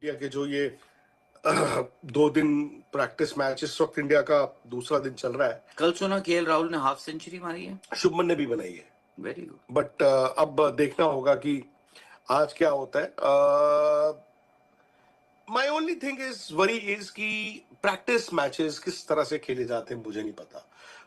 India के जो ये 2 दिन प्रैक्टिस मैच, इस वक्त इंडिया का दूसरा दिन चल रहा है। कल सुना केएल राहुल ने हाफ सेंचुरी मारी है, शुभमन ने भी बनाई है, वेरी गुड। बट अब देखना होगा कि आज क्या होता है। My only thing is worry is कि प्रैक्टिस मैचेस किस तरह से खेले जाते हैं मुझे नहीं पता,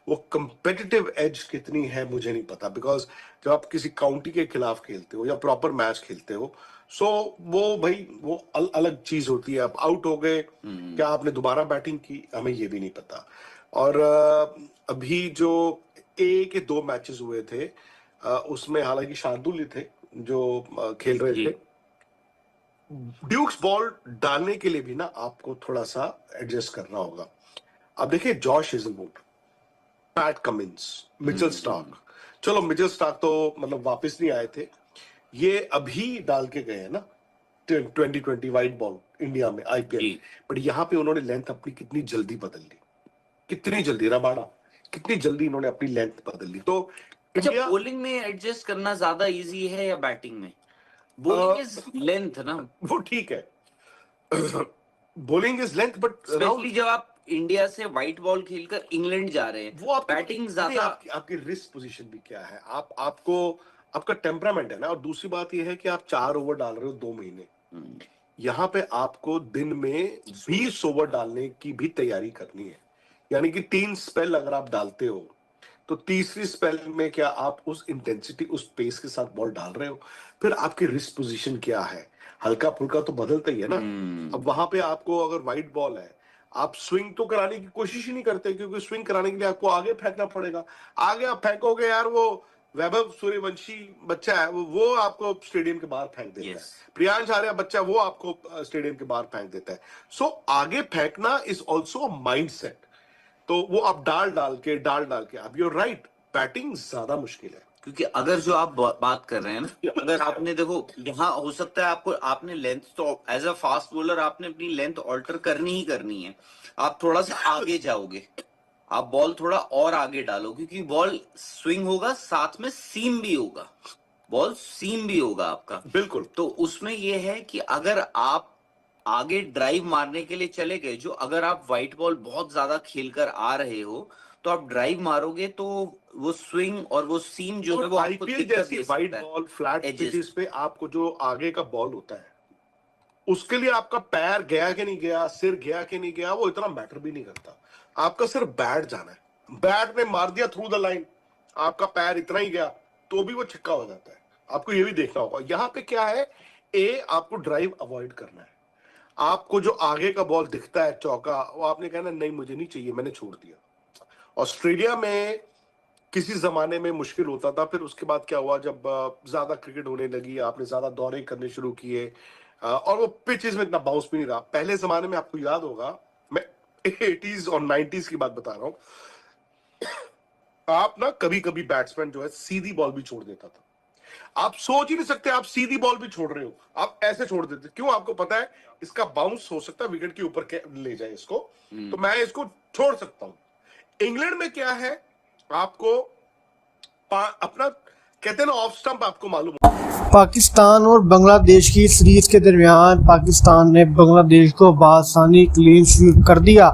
वो कंपेटिटिव एज कितनी है मुझे नहीं पता, बिकॉज जब आप किसी काउंटी के खिलाफ खेलते हो या प्रॉपर मैच खेलते हो, सो वो भाई वो अलग चीज होती है। आप आउट हो गए, क्या आपने दोबारा बैटिंग की, हमें ये भी नहीं पता। और अभी जो के 2 मैचेस हुए थे, उसमें हालांकि शार्दुल ही थे जो खेल रहे थे। ड्यूक्स बॉल डालने के लिए भी ना आपको थोड़ा सा एडजस्ट करना होगा। अब देखिए Josh Hazlewood, PAT Cummins, Mitchell Starc, चलो मिचेल स्टार्क तो मतलब वापस नहीं आए थे, ये अभी डाल के गए हैं ना 2020 वाइट बॉल इंडिया में आईपीएल, बट यहाँ पे उन्होंने लेंथ अपनी कितनी जल्दी बदल ली, कितनी जल्दी रबाड़ा, कितनी जल्दी इन्होंने अपनी लेंथ बदल ली। तो अच्छा, बॉलिंग में एडजस्ट करना ज्यादा इजी है या बैटिंग में? बॉलिंग इज लेंथ ना, वो ठीक है bowling is length, but specially जब आप इंडिया से व्हाइट बॉल खेलकर इंग्लैंड जा रहे हैं, वो बैटिंग ज्यादा आपकी रिस्क पोजीशन भी क्या है, आपको आपका टेम्परामेंट है ना। और दूसरी बात यह है कि आप 4 ओवर डाल रहे हो 2 महीने, यहाँ पे आपको दिन में 20 ओवर डालने की भी तैयारी करनी है, यानी कि 3 स्पेल अगर आप डालते हो तो तीसरी स्पेल में क्या आप उस इंटेंसिटी उस पेस के साथ बॉल डाल रहे हो, फिर आपकी रिस्ट पोजीशन क्या है, हल्का फुल्का तो बदलता ही है ना। अब वहां पे आपको अगर वाइट बॉल है, आप स्विंग तो कराने की कोशिश ही नहीं करते, क्योंकि स्विंग कराने के लिए आपको आगे फेंकना पड़ेगा। आगे आप फेंकोगे यार, वो वैभव सूर्यवंशी बच्चा है, वो आपको स्टेडियम के बाहर फेंक देता है। प्रियांश आर्या बच्चा वो आपको स्टेडियम के बाहर फेंक देता है। सो आगे फेंकना इज ऑल्सो माइंड सेट, तो वो आप डाल डाल के अब यूर राइट, बैटिंग ज्यादा मुश्किल है। क्योंकि अगर जो आप बात कर रहे हैं ना, अगर आपने देखो यहाँ हो सकता है आपको, आपने लेंथ तो एज अ फास्ट बॉलर आपने अपनी लेंथ ऑल्टर करनी ही करनी है। आप थोड़ा सा आगे जाओगे, आप बॉल थोड़ा और आगे डालो, क्योंकि बॉल स्विंग होगा, साथ में सीम भी होगा, बॉल सीम भी होगा आपका, बिल्कुल। तो उसमें यह है कि अगर आप आगे ड्राइव मारने के लिए चले गए, जो अगर आप व्हाइट बॉल बहुत ज्यादा खेलकर आ रहे हो तो आप ड्राइव मारोगे तो वो स्विंग और वो सीम जो है वो आपको दिक्कत दे सकता है। व्हाइट बॉल फ्लैट पिचेस पे आपको जो आगे का बॉल होता है, उसके लिए आपका पैर गया कि नहीं गया, सिर गया कि नहीं गया, वो इतना मैटर भी नहीं करता। आपका सिर्फ बैट जाना है, बैट ने मार दिया थ्रू द लाइन, आपका पैर इतना ही गया तो भी वो छक्का हो जाता है। आपको ये भी देखना होगा। यहाँ पे क्या है, आपको ड्राइव अवॉइड करना है। आपको जो आगे का बॉल दिखता है चौका, वो आपने कहना नहीं मुझे नहीं चाहिए, मैंने छोड़ दिया। ऑस्ट्रेलिया में किसी जमाने में मुश्किल होता था, फिर उसके बाद क्या हुआ, जब ज्यादा क्रिकेट होने लगी, आपने ज्यादा दौरे करने शुरू किए, और वो पिचेस में इतना बाउंस भी नहीं रहा। पहले जमाने में आपको याद होगा, मैं 80s और 90s की बात बता रहा हूं, आप ना कभी कभी बैट्समैन जो है सीधी बॉल भी छोड़ देता था। आप सोच ही नहीं सकते आप सीधी बॉल भी छोड़ रहे हो, आप ऐसे छोड़ देते। क्यों? आपको पता है इसका बाउंस हो सकता है विकेट के ऊपर ले जाए इसको, तो मैं इसको छोड़ सकता हूं। इंग्लैंड में क्या है, आपको अपना कहते हैं ना ऑफ स्टंप आपको मालूम। पाकिस्तान और बांग्लादेश की सीरीज के दरमियान पाकिस्तान ने बांग्लादेश को बआसानी क्लीन स्वीप कर दिया।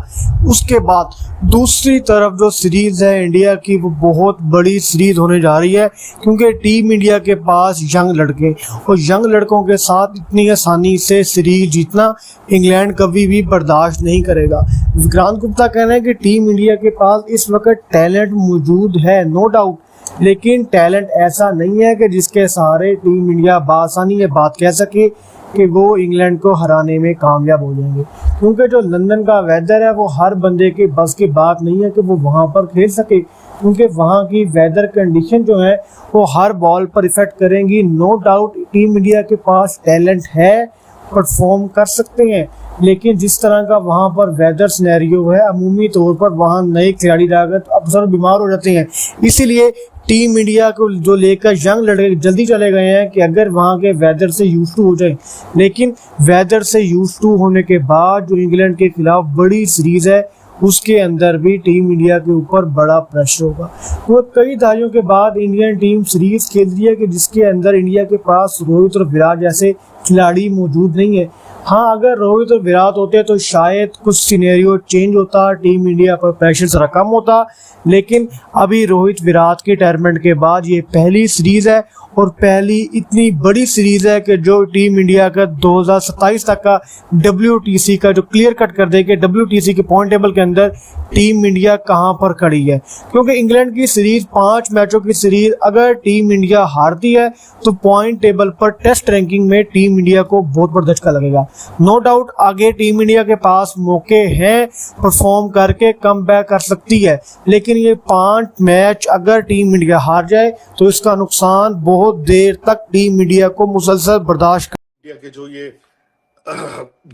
उसके बाद दूसरी तरफ जो सीरीज है इंडिया की, वो बहुत बड़ी सीरीज होने जा रही है, क्योंकि टीम इंडिया के पास यंग लड़के, और यंग लड़कों के साथ इतनी आसानी से सीरीज जीतना इंग्लैंड कभी भी बर्दाश्त नहीं करेगा। विक्रांत गुप्ता कहना है कि टीम इंडिया के पास इस वक्त टैलेंट मौजूद है, नो डाउट, लेकिन टैलेंट ऐसा नहीं है कि जिसके सहारे टीम इंडिया बासानी ये बात कह सके कि वो इंग्लैंड को हराने में कामयाब हो जाएंगे, क्योंकि जो लंदन का वेदर है वो हर बंदे के बस की बात नहीं है कि वो वहाँ पर खेल सके, क्योंकि वहाँ की वेदर कंडीशन जो है वो हर बॉल पर इफेक्ट करेंगी। नो डाउट टीम इंडिया के पास टैलेंट है, परफॉर्म कर सकते हैं, लेकिन जिस तरह का वहाँ पर वेदर सिनेरियो है, अमूमी तौर पर वहाँ नए खिलाड़ी जाकर अक्सर बीमार हो जाते हैं। इसीलिए टीम इंडिया को जो लेकर यंग लड़के जल्दी चले गए हैं कि अगर वहाँ के वेदर से यूज टू हो जाए, लेकिन वेदर से यूज टू होने के बाद जो इंग्लैंड के खिलाफ बड़ी सीरीज है उसके अंदर भी टीम इंडिया के ऊपर बड़ा प्रेशर होगा। तो कई दहाइयों के बाद इंडियन टीम सीरीज खेल रही है कि जिसके अंदर इंडिया के पास रोहित और विराट जैसे खिलाड़ी मौजूद नहीं है। हाँ, अगर रोहित और विराट होते तो शायद कुछ सिनेरियो चेंज होता, टीम इंडिया पर प्रेशर जरा कम होता, लेकिन अभी रोहित विराट के रिटायरमेंट के बाद ये पहली सीरीज है और पहली इतनी बड़ी सीरीज है कि जो टीम इंडिया का 2027 तक का WTC का जो क्लियर कट कर दे कि WTC के पॉइंट टेबल के अंदर टीम इंडिया कहां पर खड़ी है। क्योंकि इंग्लैंड की सीरीज 5 मैचों की सीरीज अगर टीम इंडिया हारती है तो पॉइंट टेबल पर टेस्ट रैंकिंग में टीम इंडिया को बहुत बड़ा झटका लगेगा। नो डाउट आगे टीम इंडिया के पास मौके हैं, परफॉर्म करके कम बैक कर सकती है, लेकिन ये 5 मैच अगर टीम इंडिया हार जाए तो इसका नुकसान बहुत देर तक टीम इंडिया को मुसलसल बर्दाश्त इंडिया के जो ये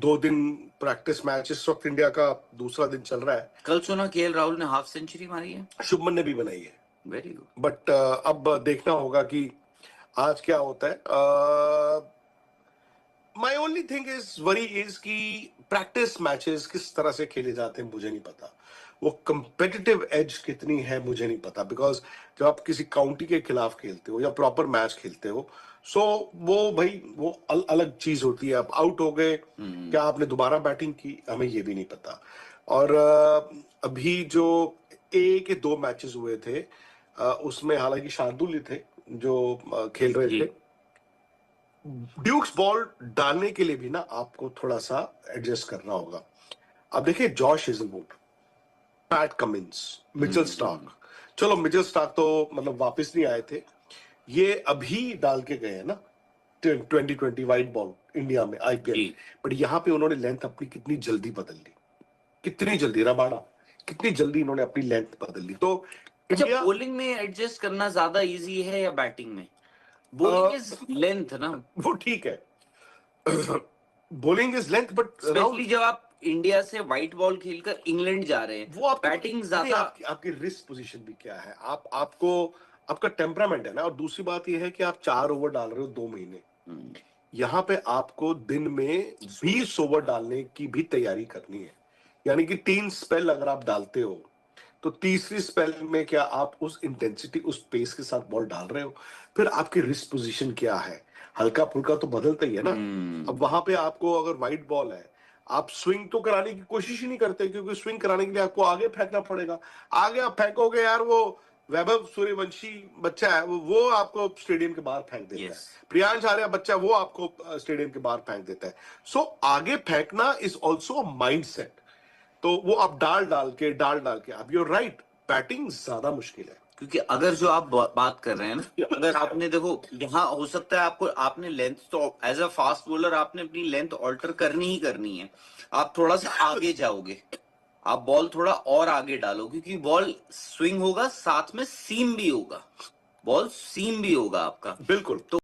2 दिन प्रैक्टिस मैच, इस वक्त इंडिया का दूसरा दिन चल रहा है। कल सुना KL राहुल ने हाफ सेंचुरी मारी है, शुभमन ने भी बनाई है, वेरी गुड। बट अब देखना होगा कि आज क्या होता है। My only thing is worry is कि प्रैक्टिस मैचेस किस तरह से खेले जाते हैं मुझे नहीं पता, वो कंपेटिटिव एज कितनी है मुझे नहीं पता, बिकॉज जब आप किसी काउंटी के खिलाफ खेलते हो या प्रॉपर मैच खेलते हो, सो वो भाई वो अलग चीज होती है। आप आउट हो गए, क्या आपने दोबारा बैटिंग की, हमें ये भी नहीं पता। और अभी जो एक के 2 मैचेस हुए थे, उसमें हालांकि शार्दुल थे जो खेल रहे जी। थे। ड्यूक्स बॉल डालने के लिए भी ना आपको थोड़ा सा एडजस्ट करना होगा। अब देखिए Josh Hazlewood, PAT Cummins, Mitchell Starc, चलो मिचेल स्टार्क तो मतलब वापस नहीं आए थे, ये अभी डाल के गए हैं ना 2020 वाइट बॉल इंडिया में IPL, जी। बट यहाँ पे उन्होंने लेंथ अपनी कितनी जल्दी बदल ली, कितनी जल्दी रबाड़ा, कितनी जल्दी इन्होंने अपनी लेंथ बदल ली। तो अच्छा, इंडिया बॉलिंग में एडजस्ट करना ज्यादा इजी है या बैटिंग में? बॉलिंग इज लेंथ ना, वो ठीक है, bowling is length, but specially जब आप इंडिया से व्हाइट बॉल खेलकर इंग्लैंड जा रहे हैं, वो आप बैटिंग ज्यादा। आपकी रिस्क पोजीशन भी क्या है, आपको आपका टेम्परामेंट है ना। और दूसरी बात ये है कि आप 4 ओवर डाल रहे हो 2 महीने, यहाँ पे आपको दिन में 20 ओवर डालने की भी तैयारी करनी है। यानी कि 3 स्पेल अगर आप डालते हो तो तीसरी स्पेल में क्या आप उस इंटेंसिटी, उस पेस के साथ बॉल डाल रहे हो, फिर आपकी रिस्क पोजीशन क्या है, हल्का फुल्का तो बदलता ही है ना। अब वहां पे आपको अगर वाइट बॉल है, आप स्विंग तो कराने की कोशिश ही नहीं करते, क्योंकि स्विंग कराने के लिए आपको आगे फेंकना पड़ेगा। आगे आप फेंकोगे यार, वो वैभव सूर्यवंशी बच्चा है, वो आपको स्टेडियम के बाहर फेंक देता Yes. है। प्रियांश आर्या बच्चा, वो आपको स्टेडियम के बाहर फेंक देता है। सो आगे फेंकना इज ऑल्सो माइंड सेट। तो वो आप डाल डाल के, अब यूर राइट, बैटिंग ज्यादा मुश्किल है। क्योंकि अगर जो आप बात कर रहे हैं ना, अगर आपने देखो यहाँ हो सकता है आपको, आपने लेंथ तो एज अ फास्ट बॉलर आपने अपनी लेंथ ऑल्टर करनी ही करनी है। आप थोड़ा सा आगे जाओगे, आप बॉल थोड़ा और आगे डालो, क्योंकि बॉल स्विंग होगा, साथ में सीम भी होगा, बॉल सीम भी होगा आपका। बिल्कुल। तो